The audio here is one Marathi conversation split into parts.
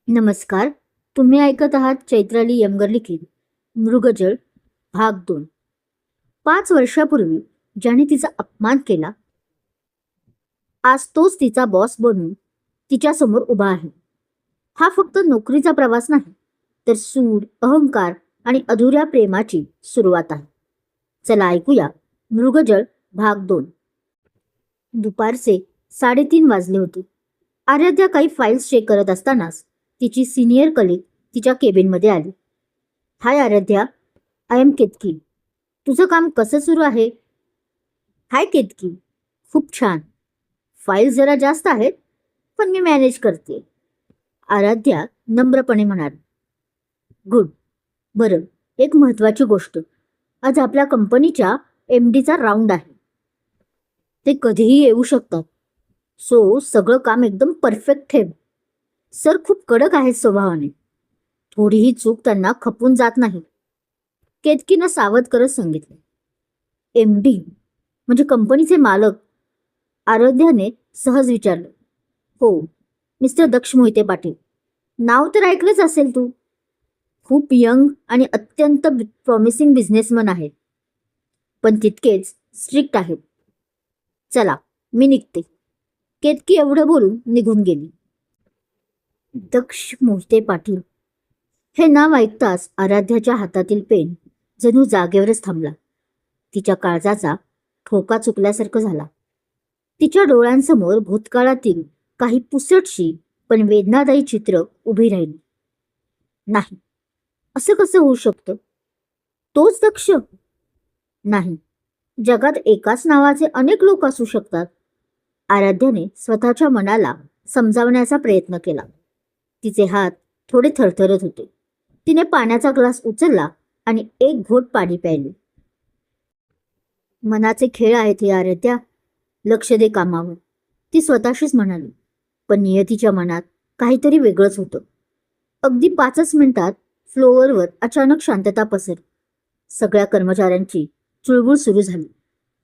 नमस्कार. तुम्ही ऐकत आहात चैत्राली यमगर लिखित मृगजळ भाग 2. 5 वर्षापूर्वी ज्याने तिचा अपमान केला, आज तोच तिचा बॉस बनून तिच्या समोर उभा आहे. हा फक्त नोकरीचा प्रवास नाही, तर सूड, अहंकार आणि अधुऱ्या प्रेमाची सुरुवात आहे. चला ऐकूया मृगजळ भाग 2. दुपारचे 3:30 वाजले होते. आराध्या काही फाईल्स चेक करत असतानाच तिची सिनियर कलीग तिच्या केबिनमध्ये आली. हाय आराध्या, आय एम केतकी. तुझं काम कसं सुरू आहे? हाय केतकी, खूप छान. फाईल जरा जास्त आहेत, पण मी मॅनेज करते. आराध्या नम्रपणे म्हणाली. गुड. बरं, एक महत्वाची गोष्ट. आज आपल्या कंपनीच्या MDचा राऊंड आहे. ते कधीही येऊ शकतात. सो सगळं काम एकदम परफेक्ट ठेव. सर खूप कडक आहेत स्वभावाने. थोडीही चूक त्यांना खपून जात नाही. केतकीनं सावध करत सांगितले. MD म्हणजे कंपनीचे मालक? आराध्याने सहज विचारलं. हो, मिस्टर दक्ष मोहिते पाटील. नाव तर ऐकलंच असेल तू. खूप यंग आणि अत्यंत प्रॉमिसिंग बिझनेसमन आहेत, पण तितकेच स्ट्रिक्ट आहेत. चला, मी निघते. केतकी एवढं बोलून निघून गेली. दक्ष मोहिते पाटील हे नाव ऐकताच आराध्याच्या हातातील पेन जणू जागेवरच थांबला. तिच्या काळजाचा ठोका चुकल्यासारखं झाला. तिच्या डोळ्यांसमोर भूतकाळातील काही पुसटशी पण वेदनादायी चित्र उभी राहिली. नाही, असं कसं होऊ शकतं? तोच दक्ष? नाही, जगात एकाच नावाचे अनेक लोक असू शकतात. आराध्याने स्वतःच्या मनाला समजावण्याचा प्रयत्न केला. तिचे हात थोडे थरथरत होते. तिने पाण्याचा ग्लास उचलला आणि एक घोट पाणी प्यायले. मनाचे खेळ आहेत हे आराध्या, लक्ष दे कामावर, ती स्वतःशीच म्हणाली. पण नियतीच्या मनात काहीतरी वेगळंच होतं. अगदी 5च मिनिटात फ्लोअरवर अचानक शांतता पसरली. सगळ्या कर्मचाऱ्यांची चुळबुळ सुरू झाली.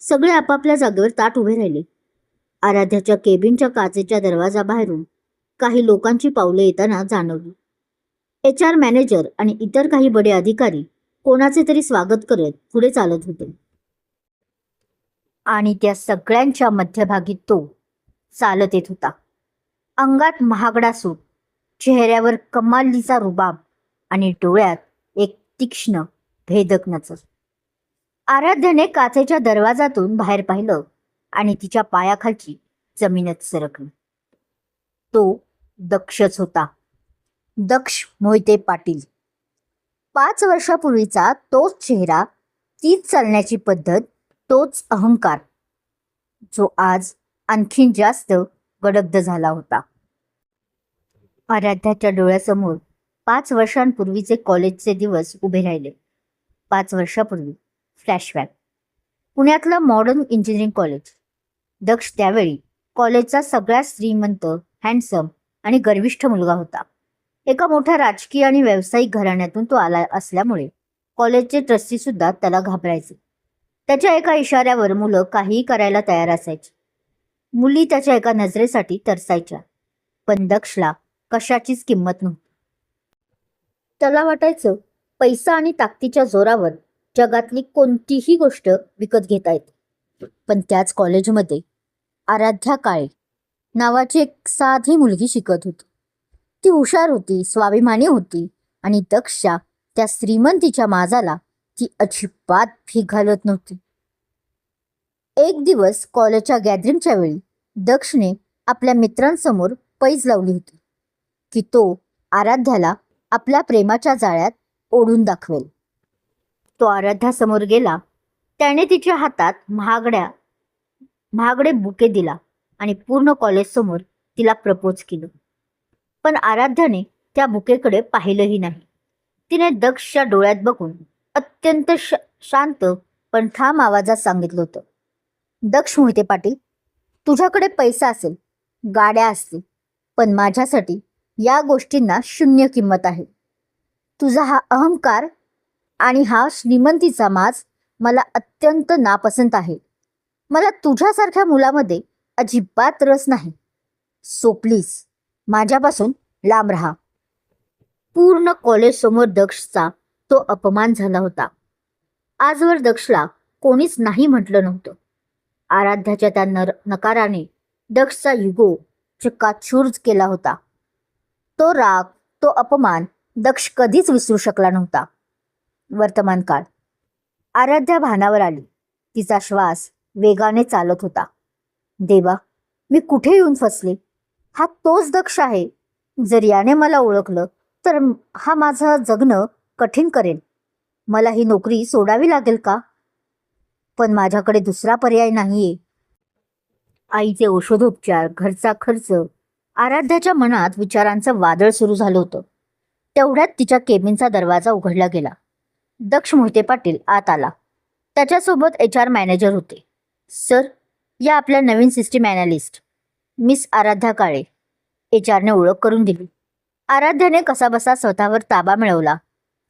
सगळे आपापल्या जागेवर ताठ उभे राहिले. आराध्याच्या केबिनच्या काचेच्या दरवाजाबाहेरून काही लोकांची पावलं येताना जाणवली. HR मॅनेजर आणि इतर काही बडे अधिकारी कोणाचे तरी स्वागत करत पुढे चालत होते. आणि त्या सगळ्यांच्या मध्यभागी तो चालत येत होता. अंगात महागडा सूट, चेहऱ्यावर कमालीचा रुबाब आणि डोळ्यात एक तीक्ष्ण भेदक नजर. आराध्याने काचेच्या दरवाजातून बाहेर पाहिलं आणि तिच्या पायाखालची जमीनच सरकली. तो दक्षच होता. दक्ष मोहिते पाटील. 5 वर्षापूर्वीचा तोच चेहरा, तीच चालण्याची पद्धत, तोच अहंकार, जो आज आणखीन जास्त गडगद झाला होता. आराध्याच्या डोळ्यासमोर 5 वर्षांपूर्वीचे कॉलेजचे दिवस उभे राहिले. 5 वर्षापूर्वी फ्लॅशबॅक. पुण्यातलं मॉडर्न इंजिनिअरिंग कॉलेज. दक्ष त्यावेळी कॉलेजचा सगळ्यात श्रीमंत, हँडसम आणि गर्विष्ठ मुलगा होता. एका मोठ्या राजकीय आणि व्यावसायिक घराण्यातून तो आला असल्यामुळे कॉलेजचे ट्रस्टी सुद्धा त्याला घाबरायचे. त्याच्या एका इशाऱ्यावर मुलं काहीही करायला तयार असायची. मुली त्याच्या एका नजरेसाठी तरसायच्या. पण दक्षला कशाचीच किंमत नव्हती. त्याला वाटायचं पैसा आणि ताकदीच्या जोरावर जगातली कोणतीही गोष्ट विकत घेता येते. पण त्याच कॉलेजमध्ये आराध्या काळे नावाची एक साधी मुलगी शिकत होती. ती हुशार होती, स्वाभिमानी होती आणि दक्षच्या त्या श्रीमंतीच्या माजाला ती अजिबात भीक घालत नव्हती. एक दिवस कॉलेजच्या गॅदरिंगच्या वेळी दक्षने आपल्या मित्रांसमोर पैज लावली होती की तो आराध्याला आपल्या प्रेमाच्या जाळ्यात ओढून दाखवेल. तो आराध्यासमोर गेला. त्याने तिच्या हातात महागडे बुके दिला आणि पूर्ण कॉलेजसमोर तिला प्रपोज केलं. पण आराध्याने त्या बुकेकडे पाहिलंही नाही. तिने दक्षच्या डोळ्यात बघून अत्यंत शांत पण ठाम आवाजात सांगितलं होतं, दक्ष मोहिते पाटील, तुझ्याकडे पैसा असेल, गाड्या असतील, पण माझ्यासाठी या गोष्टींना शून्य किंमत आहे. तुझा हा अहंकार आणि हा श्रीमंतीचा माज मला अत्यंत नापसंत आहे. मला तुझ्यासारख्या मुलामध्ये अजिबात रस नाही. सो प्लीज माझ्यापासून लांब राहा. पूर्ण कॉलेजसमोर दक्षचा तो अपमान झाला होता. आजवर दक्षला कोणीच नाही म्हटलं नव्हतं. आराध्याच्या त्या नकाराने दक्षचा युगो चक्काचूर केला होता. तो राग, तो अपमान दक्ष कधीच विसरू शकला नव्हता. वर्तमान काळ. आराध्या भानावर आली. तिचा श्वास वेगाने चालत होता. देवा, मी कुठे येऊन फसले? हा तोच दक्ष आहे. जर याने मला ओळखलं तर हा माझं जगणं कठीण करेल. मला ही नोकरी सोडावी लागेल का? पण माझ्याकडे दुसरा पर्याय नाहीये. आईचे औषधोपचार, घरचा खर्च. आराध्याच्या मनात विचारांचं वादळ सुरू झालं होतं. तेवढ्यात तिच्या केबिनचा दरवाजा उघडला गेला. दक्ष मोहिते पाटील आत आला. त्याच्यासोबत HR मॅनेजर होते. सर, या आपल्या नवीन सिस्टीम ॲनालिस्ट मिस आराध्या काळे. HRने ओळख करून दिली. आराध्याने कसाबसा स्वतःवर ताबा मिळवला.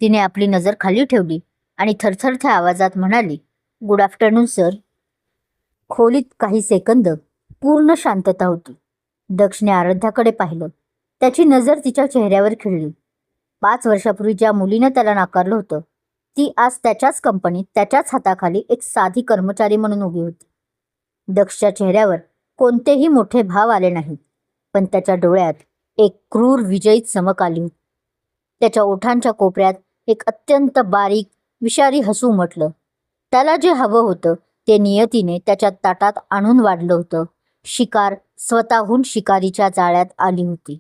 तिने आपली नजर खाली ठेवली आणि थरथरत्या आवाजात म्हणाली, गुड आफ्टरनून सर. खोलीत काही सेकंद पूर्ण शांतता होती. दक्षने आराध्याकडे पाहिलं. त्याची नजर तिच्या चेहऱ्यावर खिळली. 5 वर्षापूर्वी ज्या मुलीनं त्याला नाकारलं होतं, ती आज त्याच्याच कंपनीत त्याच्याच हाताखाली एक साधी कर्मचारी म्हणून उभी होती. दक्षच्या चेहऱ्यावर कोणतेही मोठे भाव आले नाहीत, पण त्याच्या डोळ्यात एक क्रूर विजयी चमक आली होती. त्याच्या ओठांच्या कोपऱ्यात एक अत्यंत बारीक विषारी हसू उमटलं. त्याला जे हवं होतं ते नियतीने त्याच्या ताटात आणून वाढलं होतं. शिकार स्वतःहून शिकारीच्या जाळ्यात आली होती.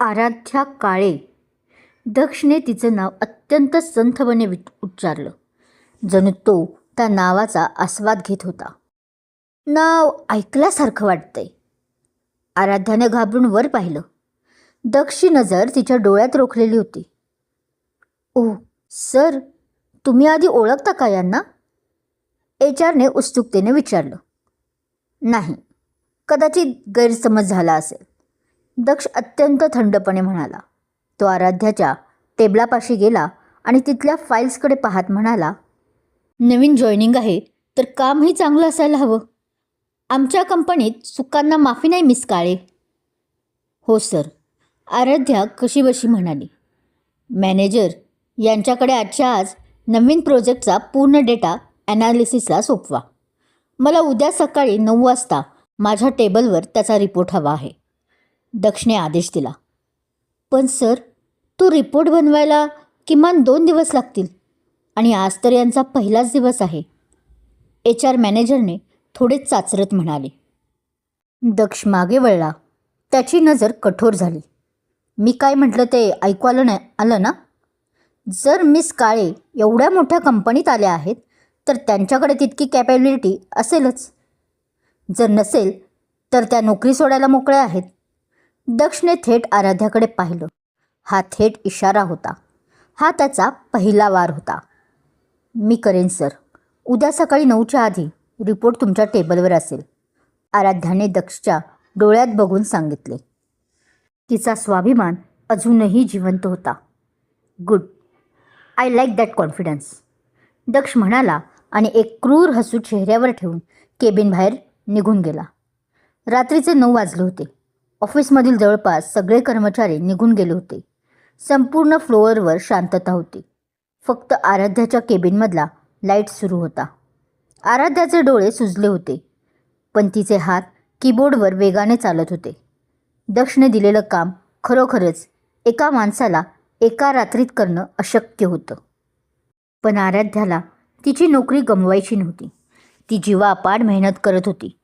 आराध्या काळे. दक्षने तिचं नाव अत्यंत संथपणे उच्चारलं, जणू तो त्या नावाचा आस्वाद घेत होता. नाव ऐकल्यासारखं वाटतंय. आराध्याने घाबरून वर पाहिलं. दक्षची नजर तिच्या डोळ्यात रोखलेली होती. ओह सर, तुम्ही आधी ओळखता का यांना? HRने उत्सुकतेने विचारलं. नाही, कदाचित गैरसमज झाला असेल, दक्ष अत्यंत थंडपणे म्हणाला. तो आराध्याच्या टेबलापाशी गेला आणि तिथल्या फाईल्सकडे पाहत म्हणाला, नवीन जॉईनिंग आहे तर कामही चांगलं असायला हवं. आमच्या कंपनीत चुकांना माफी नाही मिस काळे. हो सर, आराध्या कशीबशी म्हणाली. मॅनेजर यांच्याकडे आजच्या आज नवीन प्रोजेक्टचा पूर्ण डेटा ॲनालिसिसला सोपवा. मला उद्या सकाळी 9 वाजता माझ्या टेबलवर त्याचा रिपोर्ट हवा आहे. दक्षने आदेश दिला. पण सर, तो रिपोर्ट बनवायला किमान 2 दिवस लागतील आणि आज तर यांचा पहिलाच दिवस आहे. HR मॅनेजरने थोडे चाचरत म्हणाले. दक्ष मागे वळला. त्याची नजर कठोर झाली. मी काय म्हटलं ते ऐकू आलं ना? जर मिस काळे एवढ्या मोठ्या कंपनीत आल्या आहेत तर त्यांच्याकडे तितकी कॅपॅबिलिटी असेलच. जर नसेल तर त्या नोकरी सोडायला मोकळ्या आहेत. दक्षने थेट आराध्याकडे पाहिलं. हा थेट इशारा होता. हा त्याचा पहिला वार होता. मी करेन सर. उद्या सकाळी 9च्या आधी रिपोर्ट तुमच्या टेबलवर असेल, आराध्याने दक्षच्या डोळ्यात बघून सांगितले. तिचा स्वाभिमान अजूनही जिवंत होता. Good, I like that confidence, Daksh म्हणाला आणि एक क्रूर हसू चेहऱ्यावर ठेवून केबिन बाहेर निघून गेला. रात्रीचे 9 वाजले होते. ऑफिसमधील जवळपास सगळे कर्मचारी निघून गेले होते. संपूर्ण फ्लोअरवर शांतता होती. फक्त आराध्याच्या केबिनमधला लाईट सुरू होता. आराध्याचे डोळे सुजले होते, पण तिचे हात कीबोर्डवर वेगाने चालत होते. दक्षने दिलेलं काम खरोखरच एका माणसाला एका रात्रीत करणं अशक्य होतं. पण आराध्याला तिची नोकरी गमवायची नव्हती. ती जीवापाड मेहनत करत होती.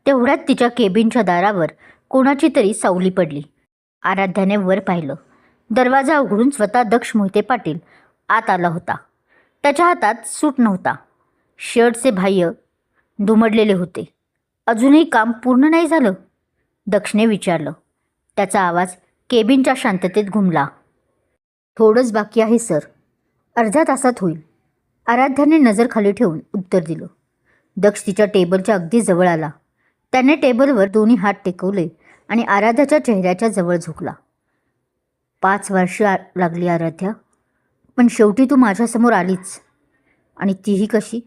तेवढ्यात तिच्या केबिनच्या दारावर कोणाची तरी सावली पडली. आराध्याने वर पाहिलं. दरवाजा उघडून स्वतः दक्ष मोहिते पाटील आत आला होता. त्याच्या हातात सूट नव्हता. शर्टचे बाह्य दुमडलेले होते. अजूनही काम पूर्ण नाही झालं? दक्षने विचारलं. त्याचा आवाज केबिनच्या शांततेत घुमला. थोडंच बाकी आहे सर, अर्ध्या तासात होईल, आराध्याने नजर खाली ठेवून उत्तर दिलं. दक्ष तिच्या टेबलच्या अगदी जवळ आला. त्याने टेबलवर दोन्ही हात टेकवले आणि आराध्याच्या चेहऱ्याच्या जवळ झुकला. 5 वर्ष लागली आराध्या, पण शेवटी तू माझ्यासमोर आलीच. आणि तीही कशी?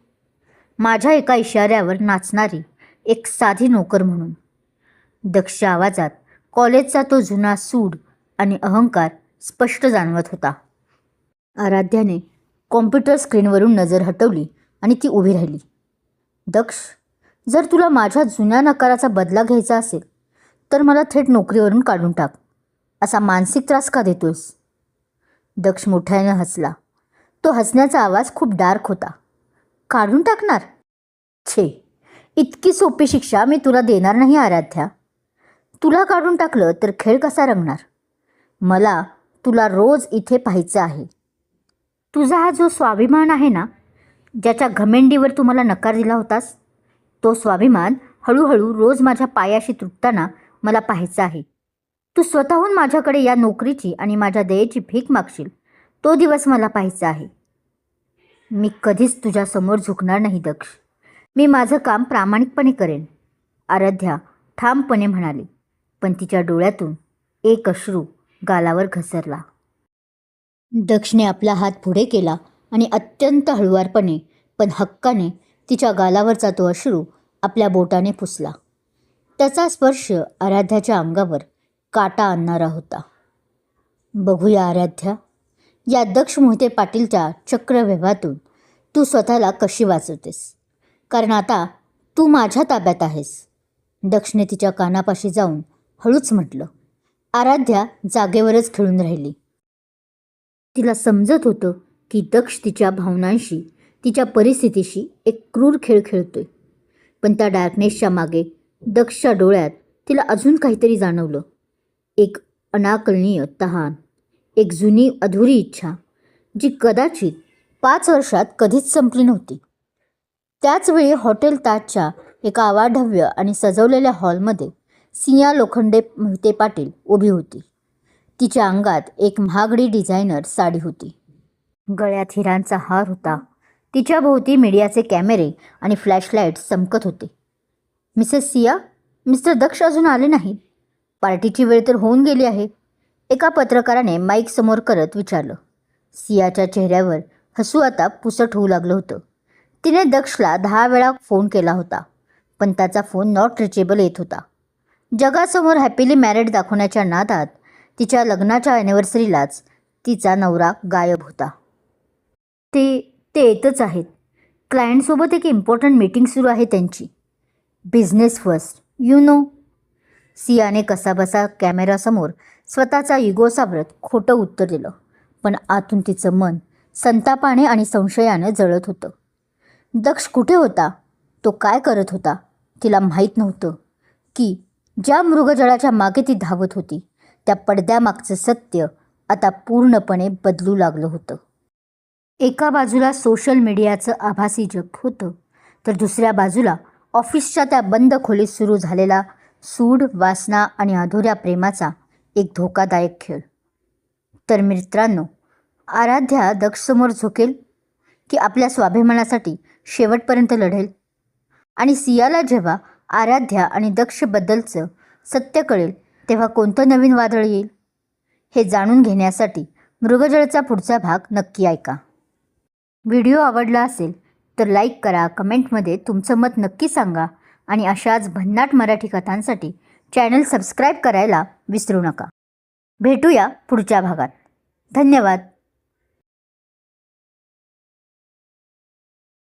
माझ्या एका इशाऱ्यावर नाचणारी एक साधी नोकर म्हणून. दक्षच्या आवाजात कॉलेजचा तो जुना सूड आणि अहंकार स्पष्ट जाणवत होता. आराध्याने कॉम्प्युटर स्क्रीनवरून नजर हटवली आणि ती उभी राहिली. दक्ष, जर तुला माझ्या जुन्या नकाराचा बदला घ्यायचा असेल तर मला थेट नोकरीवरून काढून टाक. असा मानसिक त्रास का देतोयस? दक्ष मोठ्याने हसला. तो हसण्याचा आवाज खूप डार्क होता. काढून टाकणार? छे, इतकी सोपी शिक्षा मी तुला देणार नाही आराध्या. तुला काढून टाकलं तर खेळ कसा रंगणार? मला तुला रोज इथे पाहायचं आहे. तुझा हा जो स्वाभिमान आहे ना, ज्याच्या घमेंडीवर तू मला नकार दिला होतास, तो स्वाभिमान हळूहळू रोज माझ्या पायाशी तुटताना मला पाहायचा आहे. तू स्वतःहून माझ्याकडे या नोकरीची आणि माझ्या दयेची भीक मागशील, तो दिवस मला पाहायचा आहे. मी कधीच तुझ्यासमोर झुकणार नाही दक्ष. मी माझं काम प्रामाणिकपणे करेन, आराध्या ठामपणे म्हणाली. पण तिच्या डोळ्यातून एक अश्रू गालावर घसरला. दक्षने आपला हात पुढे केला आणि अत्यंत हळुवारपणे पण हक्काने तिच्या गालावरचा तो अश्रू आपल्या बोटाने पुसला. त्याचा स्पर्श आराध्याच्या अंगावर काटा आणणारा होता. बघूया आराध्या, या दक्ष मोहिते पाटीलच्या चक्रव्यूहातून तू स्वतःला कशी वाचवतेस, कारण आता तू माझ्या ताब्यात आहेस. दक्षने तिच्या कानापाशी जाऊन हळूच म्हटलं. आराध्या जागेवरच खिळून राहिली. तिला समजत होतं की दक्ष तिच्या भावनांशी, तिच्या परिस्थितीशी एक क्रूर खेळ खेळतोय. पण त्या डार्कनेसच्या मागे दक्षच्या डोळ्यात तिला अजून काहीतरी जाणवलं. एक अनाकलनीय तहान, एक जुनी अधुरी इच्छा, जी कदाचित 5 वर्षात कधीच संपली नव्हती. त्याचवेळी हॉटेल ताजच्या एका अवाढव्य आणि सजवलेल्या हॉलमध्ये सिया लोखंडे मोहिते पाटील उभी होती. तिच्या अंगात एक महागडी डिझायनर साडी होती. गळ्यात हिरांचा हार होता. तिच्या भोवती मीडियाचे कॅमेरे आणि फ्लॅशलाईट चमकत होते. मिसेस सिया, मिस्टर दक्ष अजून आले नाहीत. पार्टीची वेळ तर होऊन गेली आहे, एका पत्रकाराने माईक समोर करत विचारलं. सियाच्या चेहऱ्यावर हसू आता पुसट होऊ लागलं होतं. तिने दक्षला 10 वेळा फोन केला होता, पण त्याचा फोन नॉट रिचेबल येत होता. जगासमोर हॅपीली मॅरिड दाखवण्याच्या नादात तिच्या लग्नाच्या ॲनिव्हर्सरीलाच तिचा नवरा गायब होता. ते येतच आहेत. क्लायंटसोबत एक इम्पॉर्टंट मीटिंग सुरू आहे त्यांची. Business first, you know. सियाने कसाबसा कॅमेरासमोर स्वतःचा इगो सावरत खोटं उत्तर दिलं. पण आतून तिचं मन संतापाने आणि संशयाने जळत होतं. दक्ष कुठे होता? तो काय करत होता? तिला माहीत नव्हतं की ज्या मृगजळाच्या मागे ती धावत होती, त्या पडद्यामागचं सत्य आता पूर्णपणे बदलू लागलं होतं. एका बाजूला सोशल मीडियाचं आभासी जग होतं, तर दुसऱ्या बाजूला ऑफिसच्या त्या बंद खोलीत सुरू झालेला सूड, वासना आणि अधुऱ्या प्रेमाचा एक धोकादायक खेळ. तर मित्रांनो, आराध्या दक्षसमोर झुकेल की आपल्या स्वाभिमानासाठी शेवटपर्यंत लढेल? आणि सियाला जेव्हा आराध्या आणि दक्षबद्दलचं सत्य कळेल तेव्हा कोणतं नवीन वादळ येईल? हे जाणून घेण्यासाठी मृगजळचा पुढचा भाग नक्की ऐका. व्हिडिओ आवडला असेल तर लाईक करा, कमेंटमध्ये तुमचं मत नक्की सांगा आणि अशाच भन्नाट मराठी कथांसाठी चॅनल सबस्क्राईब करायला विसरू नका. भेटूया पुढच्या भागात. धन्यवाद.